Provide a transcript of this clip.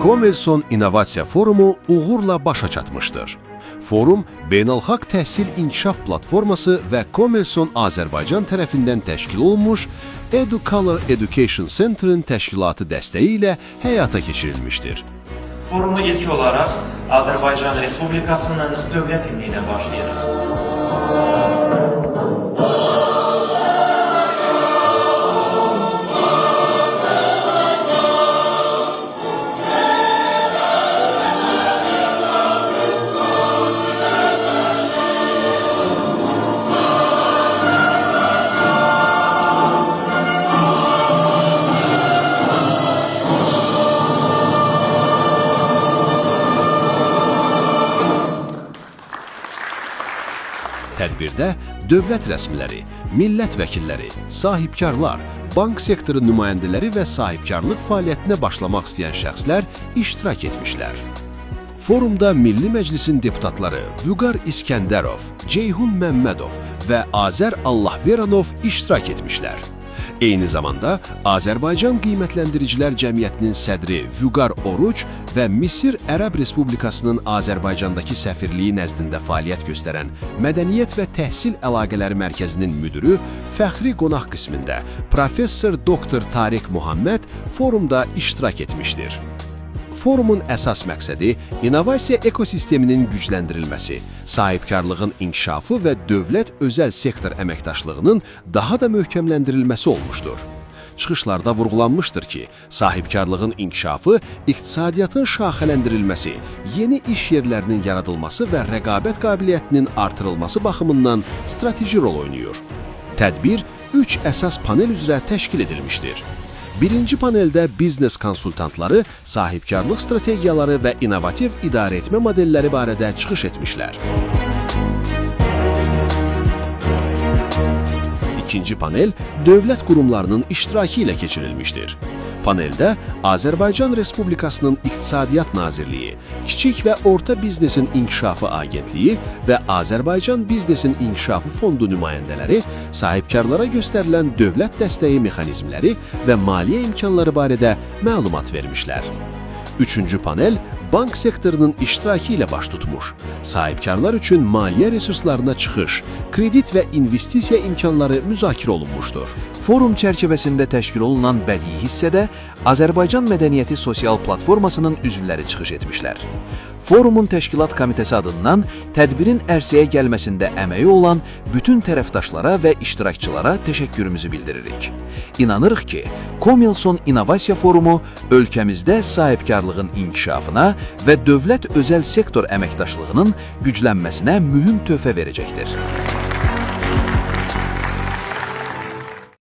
Komelson İnnovasiya Forumu uğurla başa çatmışdır. Forum, Beynəlxalq Təhsil İnkişaf Platforması və Komelson Azərbaycan tərəfindən təşkil olunmuş Educolor Education Center'ın təşkilatı dəstəyi ilə həyata keçirilmişdir. Forumu ilk olaraq Azərbaycan Respublikasının dövlət himni ilə başlayırıq. Tədbirdə dövlət rəsmiləri, millət vəkilləri, sahibkarlar, bank sektoru nümayəndələri və sahibkarlıq fəaliyyətinə başlamaq istəyən şəxslər iştirak etmişlər. Forumda Milli Məclisin deputatları Vüqar İskəndərov, Ceyhun Məmmədov və Azər Allahveranov iştirak etmişlər. Eyni zamanda Azərbaycan Qiymətləndiricilər Cəmiyyətinin sədri Vüqar Oruç və Misir Ərəb Respublikasının Azərbaycandakı səfirliyi nəzdində fəaliyyət göstərən Mədəniyyət və Təhsil Əlaqələri Mərkəzinin müdürü fəxri qonaq qismində Professor Dr. Tariq Muhammed forumda iştirak etmişdir. Forumun əsas məqsədi innovasiya ekosisteminin gücləndirilməsi, sahibkarlığın inkişafı və dövlət-özəl sektor əməkdaşlığının daha da möhkəmləndirilməsi olmuşdur. Çıxışlarda vurğulanmışdır ki, sahibkarlığın inkişafı, iqtisadiyyatın şaxələndirilməsi, yeni iş yerlərinin yaradılması və rəqabət qabiliyyətinin artırılması baxımından strateji rol oynayır. Tədbir 3 əsas panel üzrə təşkil edilmişdir. Birinci paneldə biznes konsultantları sahibkarlıq strategiyaları və innovativ idarəetmə modelləri barədə çıxış etmişlər. İkinci panel dövlət qurumlarının iştirakı ilə keçirilmişdir. Paneldə Azərbaycan Respublikasının İqtisadiyyat Nazirliyi, Kiçik və Orta Biznesin İnkişafı Agentliyi və Azərbaycan Biznesin İnkişafı Fondu nümayəndələri sahibkarlara göstərilən dövlət dəstəyi mexanizmləri və maliyyə imkanları barədə məlumat vermişlər. Üçüncü panel bank sektorunun iştirakı ilə baş tutmuş, sahibkarlar üçün maliyyə resurslarına çıxış, kredit və investisiya imkanları müzakirə olunmuşdur. Forum çərçivəsində təşkil olunan bədii hissədə Azərbaycan Mədəniyyəti Sosial Platformasının üzvləri çıxış etmişlər. Forumun təşkilat komitəsi adından tədbirin ərsəyə gəlməsində əməyi olan bütün tərəfdaşlara və iştirakçılara təşəkkürümüzü bildiririk. İnanırıq ki, Komelson İnnovasiya Forumu ölkəmizdə sahibkarlığın inkişafına və dövlət-özəl sektor əməkdaşlığının güclənməsinə mühüm töhfə verəcəkdir.